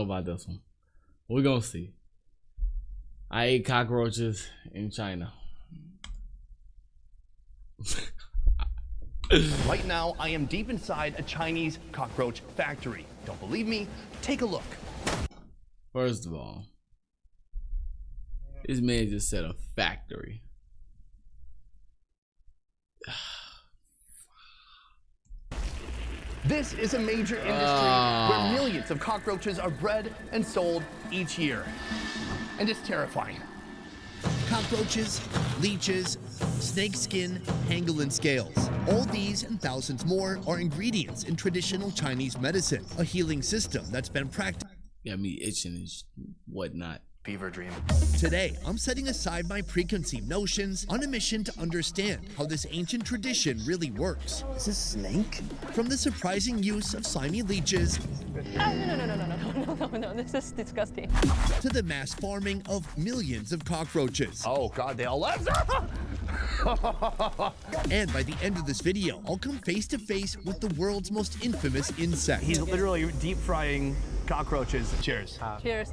about this one. We're gonna see. I ate cockroaches in China. Right now, I am deep inside a Chinese cockroach factory. Don't believe me? Take a look. First of all, this man just said a factory. This is a major industry where millions of cockroaches are bred and sold each year. And it's terrifying. Cockroaches, leeches, snake skin, pangolin scales. All these and thousands more are ingredients in traditional Chinese medicine, a healing system that's been practiced. Got me itching and whatnot. Fever dream. Today, I'm setting aside my preconceived notions on a mission to understand how this ancient tradition really works. Is this snake? From the surprising use of slimy leeches No, this is disgusting. to the mass farming of millions of cockroaches. Oh God, they all left. And by the end of this video, I'll come face to face with the world's most infamous insect. He's literally deep frying cockroaches. Cheers. Cheers.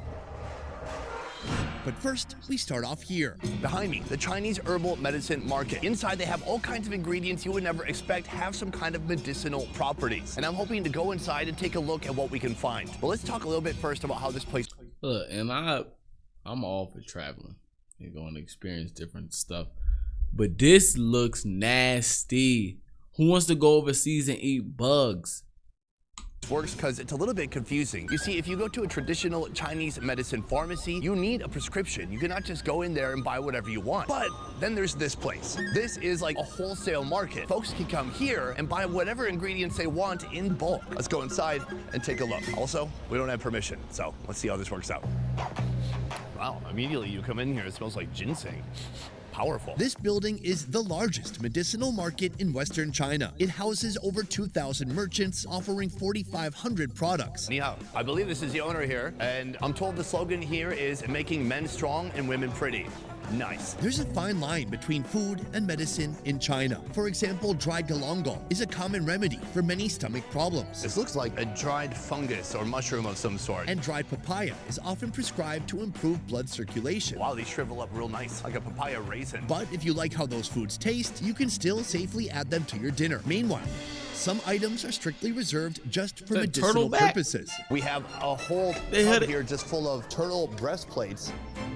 But first, we start off here. Behind me, the Chinese herbal medicine market. Inside, they have all kinds of ingredients you would never expect have some kind of medicinal properties. And I'm hoping to go inside and take a look at what we can find. But let's talk a little bit first about how this place. Look, and I'm all for traveling and going to experience different stuff. But this looks nasty. Who wants to go overseas and eat bugs? Works because it's a little bit confusing. You see, if you go to a traditional Chinese medicine pharmacy, you need a prescription. You cannot just go in there and buy whatever you want. But then there's this place. This is like a wholesale market. Folks can come here and buy whatever ingredients they want in bulk. Let's go inside and take a look. Also, we don't have permission, so let's see how this works out. Wow, immediately you come in here, it smells like ginseng. Powerful. This building is the largest medicinal market in Western China. It houses over 2,000 merchants offering 4,500 products. Ni hao. I believe this is the owner here, and I'm told the slogan here is making men strong and women pretty. Nice. There's a fine line between food and medicine in China. For example, dried galangal is a common remedy for many stomach problems. This looks like a dried fungus or mushroom of some sort. And dried papaya is often prescribed to improve blood circulation. Wow, they shrivel up real nice, like a papaya raisin. But if you like how those foods taste, you can still safely add them to your dinner. Meanwhile, some items are strictly reserved just for medicinal purposes. We have a whole tub here just full of turtle breastplates.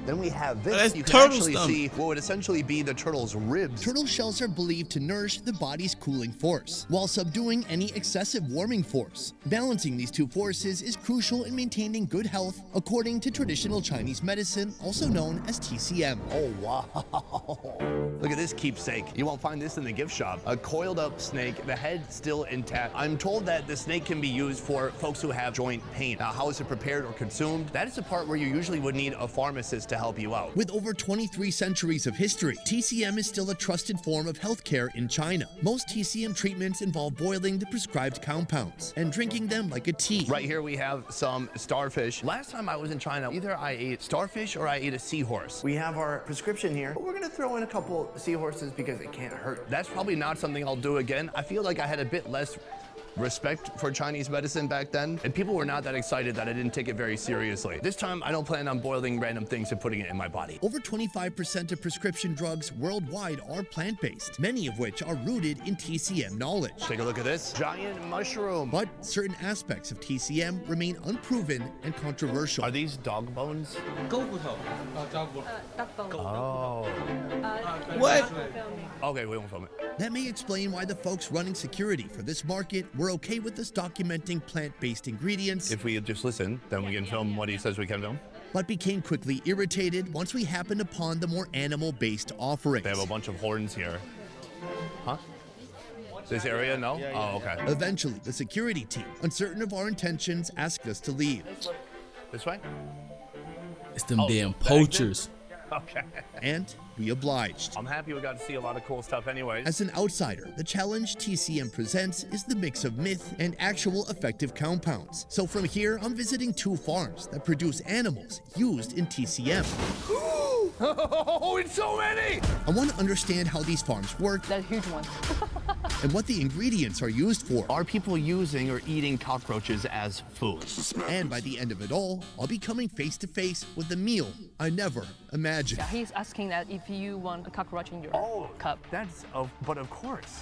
Then we have this. You can actually see what would essentially be the turtle's ribs. Turtle shells are believed to nourish the body's cooling force, while subduing any excessive warming force. Balancing these two forces is crucial in maintaining good health, according to traditional Chinese medicine, also known as TCM. Oh, wow. Look at this keepsake. You won't find this in the gift shop. A coiled up snake, the head still intact. I'm told that the snake can be used for folks who have joint pain. Now, how is it prepared or consumed? That is the part where you usually would need a pharmacist to help you out. With over 23 centuries of history, TCM is still a trusted form of healthcare in China. Most TCM treatments involve boiling the prescribed compounds and drinking them like a tea. Right here we have some starfish. Last time I was in China, either I ate starfish or I ate a seahorse. We have our prescription here, but we're gonna throw in a couple seahorses because it can't hurt. That's probably not something I'll do again. I feel like I had a bit less respect for Chinese medicine back then, and people were not that excited that I didn't take it very seriously. This time, I don't plan on boiling random things and putting it in my body. Over 25% of prescription drugs worldwide are plant-based, many of which are rooted in TCM knowledge. Take a look at this giant mushroom. But certain aspects of TCM remain unproven and controversial. Are these dog bones? Oh. What? Okay, we won't film it. That may explain why the folks running security for this market were okay with us documenting plant-based ingredients. If we just listen, then we can film what he says we can film. But became quickly irritated once we happened upon the more animal-based offerings. They have a bunch of horns here. Huh? This area, no? Oh, okay. Eventually, the security team, uncertain of our intentions, asked us to leave. This way? It's them damn poachers. Okay. And we obliged. I'm happy we got to see a lot of cool stuff anyways. As an outsider, the challenge TCM presents is the mix of myth and actual effective compounds. So from here, I'm visiting 2 farms that produce animals used in TCM. Oh, it's so many! I want to understand how these farms work. That huge one. and what the ingredients are used for. Are people using or eating cockroaches as food? And by the end of it all, I'll be coming face to face with the meal I never imagined. Yeah, he's asking that if you want a cockroach in your cup. But of course.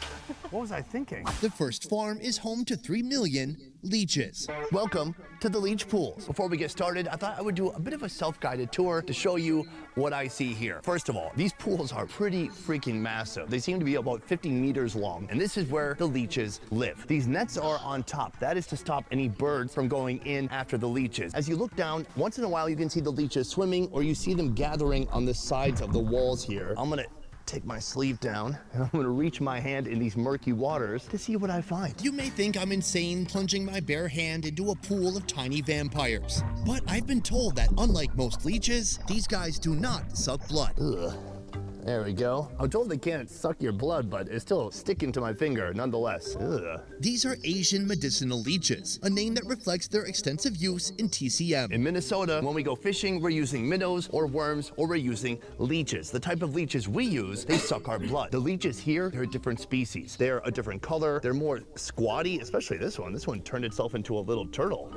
What was I thinking? The first farm is home to 3 million leeches. Welcome to the leech pools. Before we get started, I thought I would do a bit of a self-guided tour to show you what I see here. First of all, these pools are pretty freaking massive. They seem to be about 50 meters long, and this is where the leeches live. These nets are on top. That is to stop any birds from going in after the leeches. As you look down, once in a while you can see the leeches swimming, or you see them gathering on the sides of the walls here. I'm gonna take my sleeve down and I'm gonna reach my hand in these murky waters to see what I find. You may think I'm insane plunging my bare hand into a pool of tiny vampires, but I've been told that unlike most leeches, these guys do not suck blood. Ugh. There we go. I'm told they can't suck your blood, but it's still sticking to my finger nonetheless. Ugh. These are Asian medicinal leeches, a name that reflects their extensive use in TCM. In Minnesota, when we go fishing, we're using minnows or worms, or we're using leeches. The type of leeches we use, they suck our blood. The leeches here, they're a different species. They're a different color. They're more squatty, especially this one. This one turned itself into a little turtle.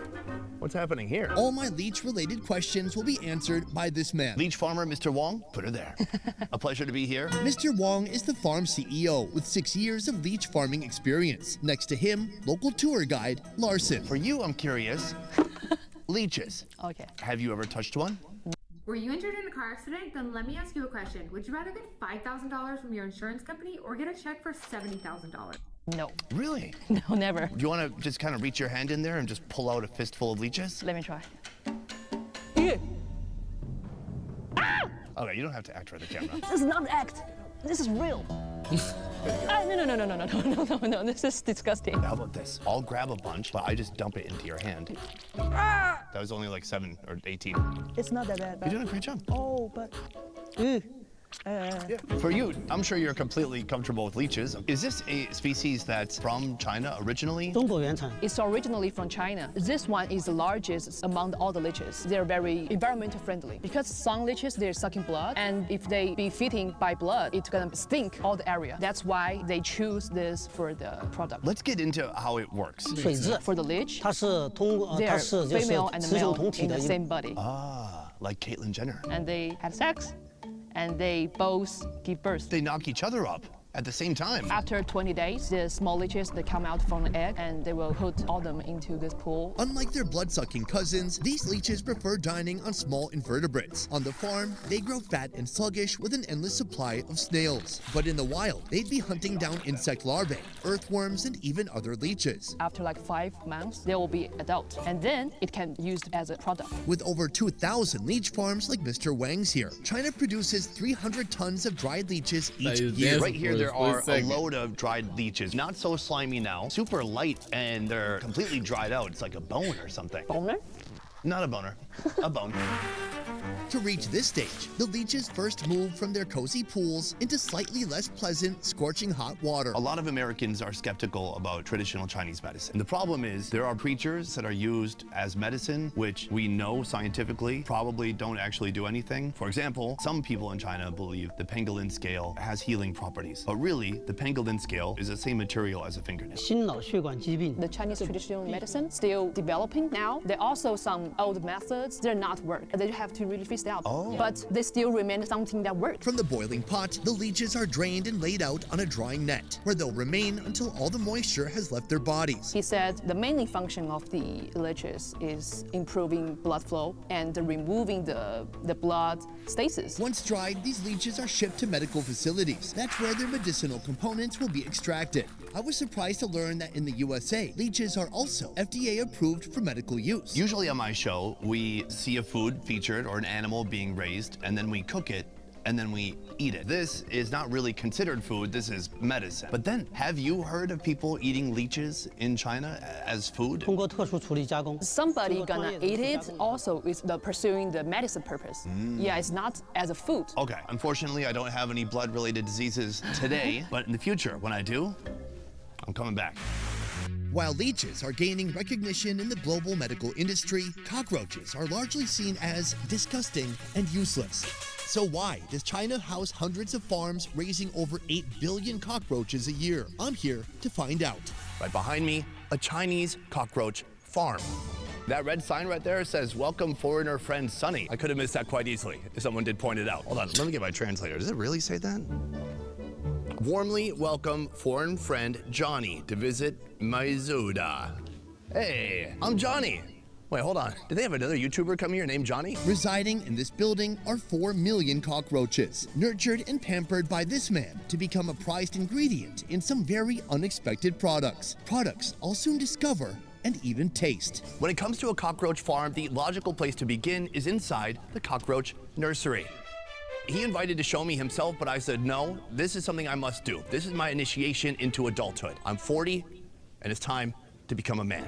What's happening here? All my leech-related questions will be answered by this man. Leech farmer, Mr. Wong, put her there. A pleasure to be here. Mr. Wong is the farm CEO with 6 years of leech farming experience. Next to him, local tour guide Larson. For you, I'm curious. Leeches. Okay. Have you ever touched one? Were you injured in a car accident? Then let me ask you a question. Would you rather get $5,000 from your insurance company or get a check for $70,000? No. Really? No, never. Do you want to just kind of reach your hand in there and just pull out a fistful of leeches? Let me try. Okay, you don't have to act for the camera. This is not act. This is real. No. This is disgusting. How about this? I'll grab a bunch, but I just dump it into your hand. That was only like 7 or 18. It's not that bad. You're doing a great job. Oh, but. Yeah. For you, I'm sure you're completely comfortable with leeches. Is this a species that's from China originally? 中国原产。 It's originally from China. This one is the largest among all the leeches. They're very environmental friendly because some leeches they're sucking blood, and if they be feeding by blood, it's gonna stink all the area. That's why they choose this for the product. Let's get into how it works. 水蛭， For the leech, 它是通过 they 它 are 是就是 female and 雌雄 male 同体 in 的 the 一个 same body, Ah, like Caitlyn Jenner. and they have sex, and they both give birth. They knock each other up at the same time. After 20 days, the small leeches they come out from the egg, and they will put all them into this pool. Unlike their blood-sucking cousins, these leeches prefer dining on small invertebrates. On the farm, they grow fat and sluggish with an endless supply of snails. But in the wild, they'd be hunting down insect larvae, earthworms, and even other leeches. After like 5 months, they will be adult, and then it can be used as a product. With over 2,000 leech farms like Mr. Wang's here, China produces 300 tons of dried leeches each year. Right here, there are a second. load of dried leeches. Not so slimy now, super light, and they're completely dried out. It's like a bone or something. Boner? Not a boner, a bone. To reach this stage, the leeches first move from their cozy pools into slightly less pleasant, scorching hot water. A lot of Americans are skeptical about traditional Chinese medicine. The problem is there are preachers that are used as medicine, which we know scientifically probably don't actually do anything. For example, some people in China believe the pangolin scale has healing properties, but really the pangolin scale is the same material as a fingernail. 心脑血管疾病 The Chinese traditional medicine still developing now. There are also some old methods. They're not work. They have to really fix out. But they still remain something that works. From the boiling pot, the leeches are drained and laid out on a drying net, where they'll remain until all the moisture has left their bodies. He said the main function of the leeches is improving blood flow and removing the blood stasis. Once dried, these leeches are shipped to medical facilities. That's where their medicinal components will be extracted. I was surprised to learn that in the USA, leeches are also FDA approved for medical use. Usually on my show, we see a food featured or an animal being raised, and then we cook it, and then we eat it. This is not really considered food, this is medicine. But then, have you heard of people eating leeches in China as food? 通过特殊处理加工。 Somebody gonna eat it also is pursuing the medicine purpose. Yeah, it's not as a food. Okay, unfortunately, I don't have any blood-related diseases today, but in the future, when I do, I'm coming back. While leeches are gaining recognition in the global medical industry, cockroaches are largely seen as disgusting and useless. So why does China house hundreds of farms raising over 8 billion cockroaches a year? I'm here to find out. Right behind me, a Chinese cockroach farm. That red sign right there says, "Welcome foreigner friend Sunny." I could have missed that quite easily if someone did point it out. Hold on, let me get my translator. Does it really say that? Warmly welcome foreign friend Johnny to visit Maizuda. Hey, I'm Johnny. Wait, hold on. Did they have another YouTuber come here named Johnny? Residing in this building are 4 million cockroaches, nurtured and pampered by this man to become a prized ingredient in some very unexpected products. Products I'll soon discover and even taste. When it comes to a cockroach farm, the logical place to begin is inside the cockroach nursery. He invited to show me himself, but I said, no, this is something I must do. This is my initiation into adulthood. I'm 40, and it's time to become a man.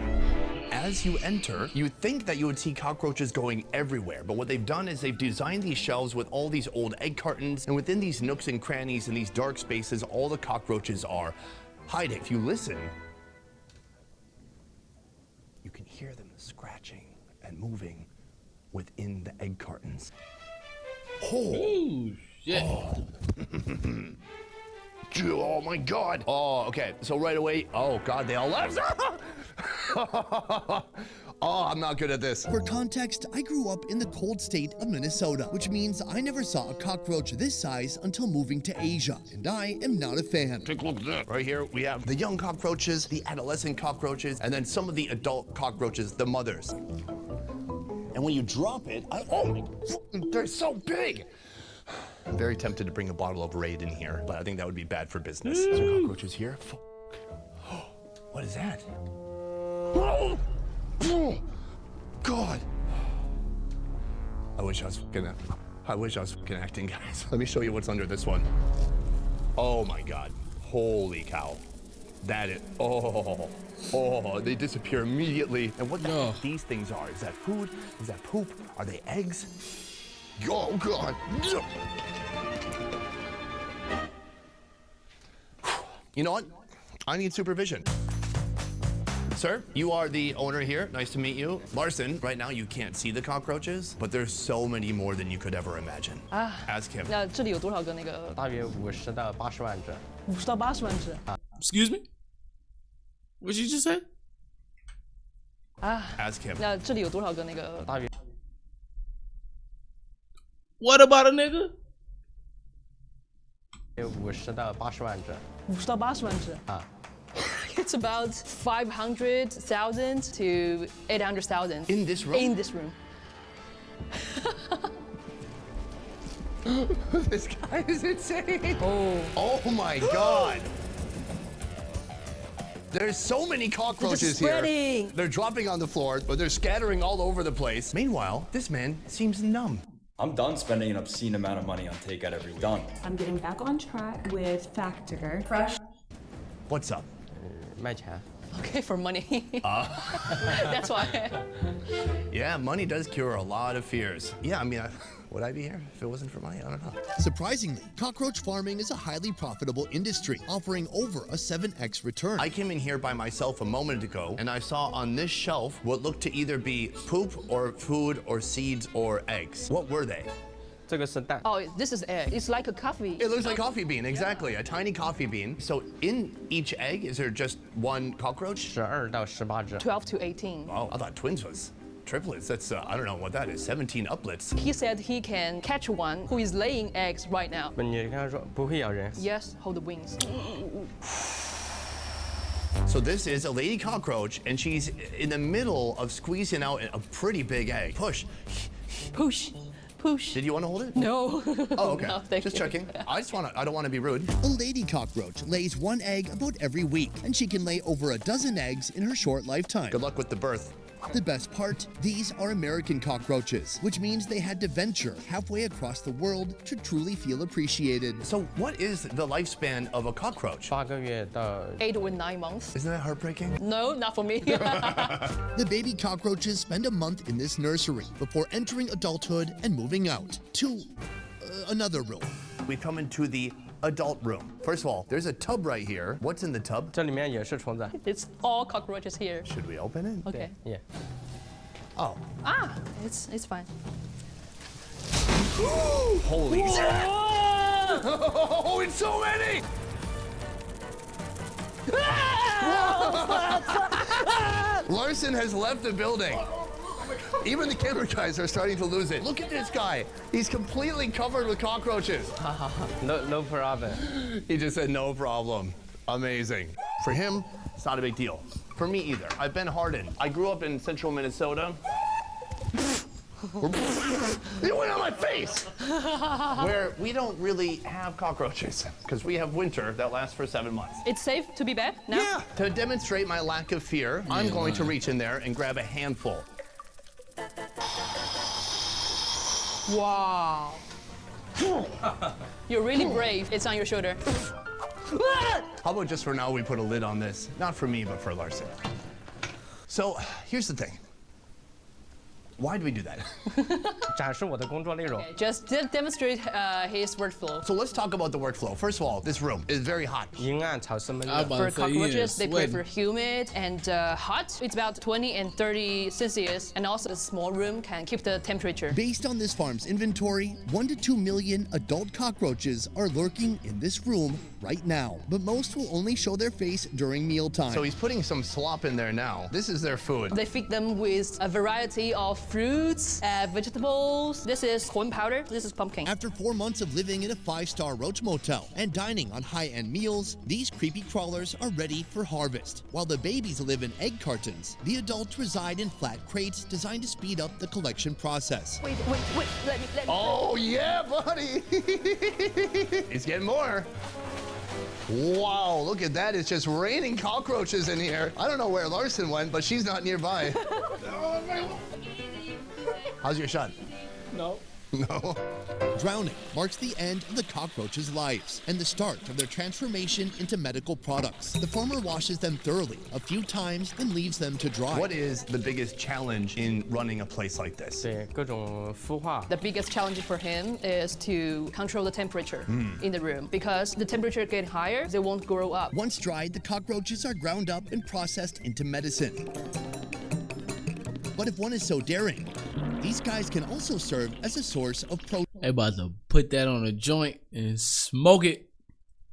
As you enter, you'd think that you would see cockroaches going everywhere, but what they've done is they've designed these shelves with all these old egg cartons, and within these nooks and crannies and these dark spaces, all the cockroaches are hiding. If you listen, you can hear them scratching and moving within the egg cartons. Ooh, shit. Oh my God. Oh, okay. So right away, oh God, they all left. Oh, I'm not good at this. For context, I grew up in the cold state of Minnesota, which means I never saw a cockroach this size until moving to Asia, and I am not a fan. Take a look at that. Right here, we have the young cockroaches, the adolescent cockroaches, and then some of the adult cockroaches, the mothers. And when you drop it, they're so big. I'm very tempted to bring a bottle of Raid in here, but I think that would be bad for business. Is there cockroaches here? What is that? Oh, God. I wish I was fucking acting, guys. Let me show you what's under this one. Oh my God. Holy cow. That is, oh, they disappear immediately. And what the heck these things are? Is that food? Is that poop? Are they eggs? Oh God. You know what? I need supervision. Sir, you are the owner here. Nice to meet you. Larson, right now you can't see the cockroaches, but there's so many more than you could ever imagine. Ask him. 那这里有多少个那个？大约50到80万只。 50到80万只。 Excuse me? What you just say? Ask him. 那这里有多少个那个？大约 What about a nigga? 50到80万只。 50到80万只。It's about 500,000 to 800,000. In this room? In this room. This guy is insane. Oh my God. There's so many cockroaches here. Spreading. They're dropping on the floor, but they're scattering all over the place. Meanwhile, this man seems numb. I'm done spending an obscene amount of money on takeout every week. Done. I'm getting back on track with Factor. Fresh. What's up? 卖钱。 Okay, for money. That's why. Yeah, money does cure a lot of fears. Yeah, I mean, would I be here if it wasn't for money? I don't know. Surprisingly, cockroach farming is a highly profitable industry, offering over a 7x return. I came in here by myself a moment ago, and I saw on this shelf what looked to either be poop or food or seeds or eggs. What were they? 这个是蛋。 Oh, this is egg. It's like a coffee. It looks like coffee bean, exactly, a tiny coffee bean. So in each egg, is there just one cockroach? 12到18只。 12 to 18. Oh, I thought twins was triplets. That's, I don't know what that is, 17 uplets. He said he can catch one who is laying eggs right now. 你刚才说不会咬人。 Yes, hold the wings. So this is a lady cockroach, and she's in the middle of squeezing out a pretty big egg. Push. Push. Push. Did you want to hold it? No. Oh, okay. No, thank Just you. checking. I don't want to be rude. A lady cockroach lays 1 egg about every week, and she can lay over a dozen eggs in her short lifetime. Good luck with the birth. The best part, these are American cockroaches, which means they had to venture halfway across the world to truly feel appreciated. So what is the lifespan of a cockroach? 8个月到 8 or 9 months. Isn't that heartbreaking? No, not for me. The baby cockroaches spend a month in this nursery before entering adulthood and moving out to another room. We come into the adult room. First of all, there's a tub right here. What's in the tub? 这里面也是虫子。 It's all cockroaches here. Should we open it? Okay. Yeah. Oh. It's fine. Holy shit! Oh, it's so many! Larson has left the building. Even the camera guys are starting to lose it. Look at this guy. He's completely covered with cockroaches. No problem. He just said no problem. Amazing. For him, it's not a big deal. For me either. I've been hardened. I grew up in central Minnesota. It went on my face! Where we don't really have cockroaches because we have winter that lasts for 7 months. It's safe to be back now? Yeah. To demonstrate my lack of fear, I'm going to reach in there and grab a handful. Wow. You're really brave. It's on your shoulder. How about just for now we put a lid on this? Not for me, but for Larson. So here's the thing. Why do we do that? 展示我的工作内容。 Just demonstrate his workflow. So let's talk about the workflow. First of all, this room is very hot. 阴暗潮湿闷 I 热。 about For to say, yeah, cockroaches, they sweating. prefer humid and hot. It's about 20 and 30 Celsius, and also the small room can keep the temperature. Based on this farm's inventory, 1 to 2 million adult cockroaches are lurking in this room right now, but most will only show their face during mealtime. So he's putting some slop in there now. This is their food. They feed them with a variety of fruits, vegetables. This is corn powder. This is pumpkin. After 4 months of living in a 5-star roach motel and dining on high-end meals, these creepy crawlers are ready for harvest. While the babies live in egg cartons, the adults reside in flat crates designed to speed up the collection process. Wait. Let me. Oh, yeah, buddy. It's getting more. Wow, look at that. It's just raining cockroaches in here. I don't know where Larson went, but she's not nearby. How's your shot? No. No. Drowning marks the end of the cockroaches' lives and the start of their transformation into medical products. The farmer washes them thoroughly a few times, then leaves them to dry. What is the biggest challenge in running a place like this? 对各种孵化。 The biggest challenge for him is to control the temperature in the room, because the temperature get higher, they won't grow up. Once dried, the cockroaches are ground up and processed into medicine. But if one is so daring, these guys can also serve as a source of They about to put that on a joint and smoke it.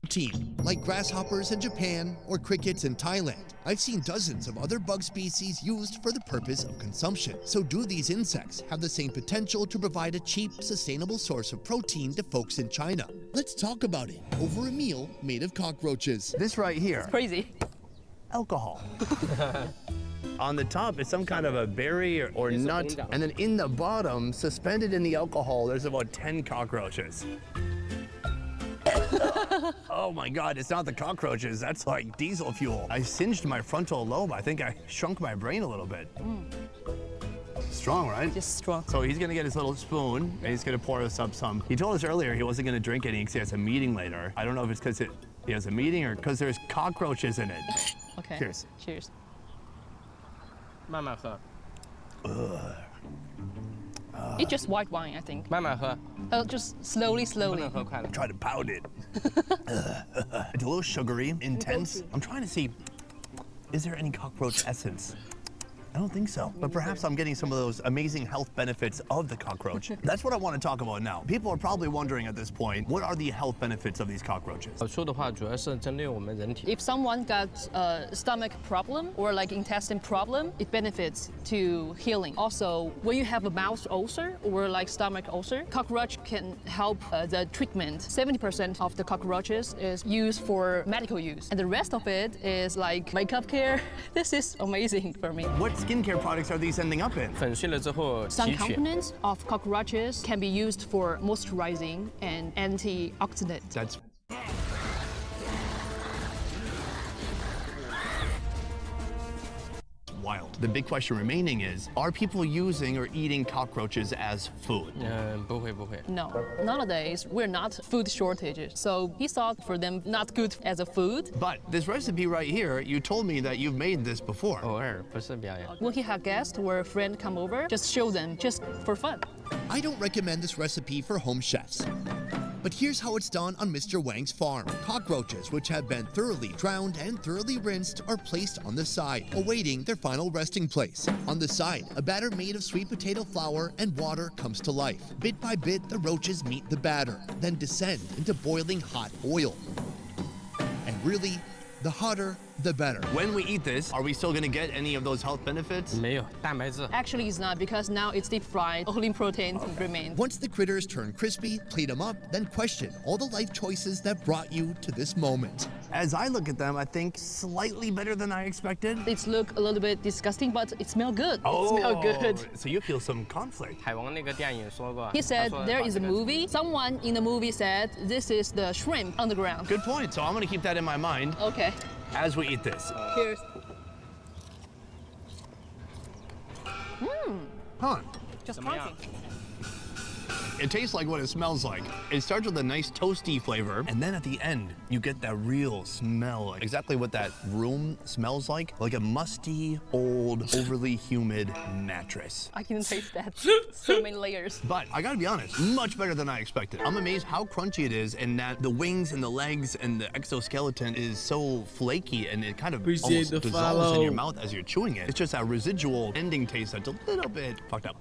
protein, like grasshoppers in Japan or crickets in Thailand. I've seen dozens of other bug species used for the purpose of consumption. So do these insects have the same potential to provide a cheap, sustainable source of protein to folks in China? Let's talk about it over a meal made of cockroaches. This right here, Crazy. alcohol. On the top is some kind of a berry or nut, and then in the bottom, suspended in the alcohol, there's about 10 cockroaches. Oh my God, it's not the cockroaches, that's like diesel fuel. I singed my frontal lobe. I think I shrunk my brain a little bit. Strong, right? Just strong. So he's gonna get his little spoon and he's gonna pour us up some. He told us earlier he wasn't gonna drink any because he has a meeting later. I don't know if it's because he has a meeting or because there's cockroaches in it. Okay. Cheers. Cheers. 慢慢喝， It's just white wine, I think. 慢慢喝， Just slowly, 不 slowly. 能喝快了。 Try to pound it. It's a little sugary, intense. I'm trying to see, is there any cockroach essence? I don't think so, but perhaps I'm getting some of those amazing health benefits of the cockroach. That's what I want to talk about now. People are probably wondering at this point, what are the health benefits of these cockroaches? 好处的话，主要是针对我们人体。 If someone got a stomach problem or like intestine problem, it benefits to healing. Also, when you have a mouth ulcer or like stomach ulcer, cockroach can help the treatment. 70% of the cockroaches is used for medical use, and the rest of it is like makeup care. This is amazing for me. What skincare products are these ending up in? 粉碎了之后 Some 提取。 components of cockroaches can be used for moisturizing and antioxidant. That's wild. The big question remaining is, are people using or eating cockroaches as food? 不会不会。 No, nowadays we're not food shortages, so he thought for them not good as a food. But this recipe right here, you told me that you've made this before. 偶尔不是表演。 When he had guests or a friend come over, just show them just for fun. I don't recommend this recipe for home chefs. But here's how it's done on Mr. Wang's farm. Cockroaches, which have been thoroughly drowned and thoroughly rinsed, are placed on the side, awaiting their final resting place. On the side, a batter made of sweet potato flour and water comes to life. Bit by bit, the roaches meet the batter, then descend into boiling hot oil. And really, the hotter, the better. When we eat this, are we still gonna get any of those health benefits? 没有蛋白质。 Actually, it's not because now it's deep fried. Only protein remains. Once the critters turn crispy, plate them up, then question all the life choices that brought you to this moment. As I look at them, I think slightly better than I expected. It look a little bit disgusting, but it smells good. It smells good. So you feel some conflict. 海王那个电影说过。 He said 他说 there 把 is 这 a 个 movie. Someone in the movie said this is the shrimp on the ground. Good point. So I'm gonna keep that in my mind Okay. as we eat this. Cheers. Huh. Just 怎么样？ crunchy. It tastes like what it smells like. It starts with a nice toasty flavor, and then at the end, you get that real smell. Exactly what that room smells like a musty, old, overly humid mattress. I can taste that. So many layers. But I gotta be honest, much better than I expected. I'm amazed how crunchy it is, and that the wings and the legs and the exoskeleton is so flaky, and it kind of Appreciate almost the dissolves in follow. your mouth as you're chewing it. It's just that residual ending taste that's a little bit fucked up.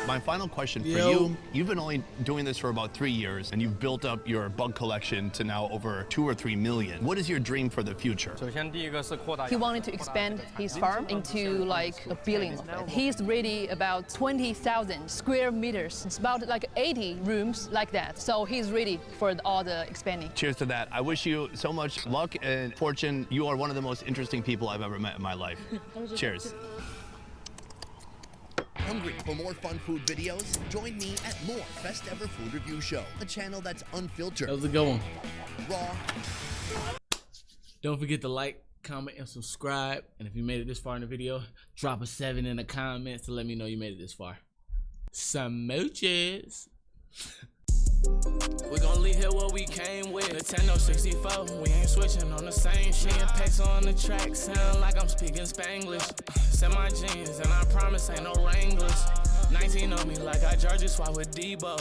My final question for Yo. you, you've been only doing this for about 3 years, and you've built up your bug collection to now over 2 or 3 million. What is your dream for the future? 首先第一个是扩大。 He wanted to expand his farm into like a billion of it. He's ready about 20,000 square meters. It's about like 80 rooms like that. So he's ready for all the expanding. Cheers to that. I wish you so much luck and fortune. You are one of the most interesting people I've ever met in my life. Cheers. Hungry for more fun food videos? Join me at more Best Ever Food Review Show, a channel that's unfiltered, That was a good one. raw, Don't forget to like, comment, and subscribe. And if you made it this far in the video, drop a 7 in the comments to let me know you made it this far. Smooches. We gon' leave here what we came with. Nintendo 64, we ain't switching on the same shit. Packs on the track, sound like I'm speaking Spanglish. Set my jeans, and I promise ain't no Wranglers. 19 on me like I Georgia swap with Debo.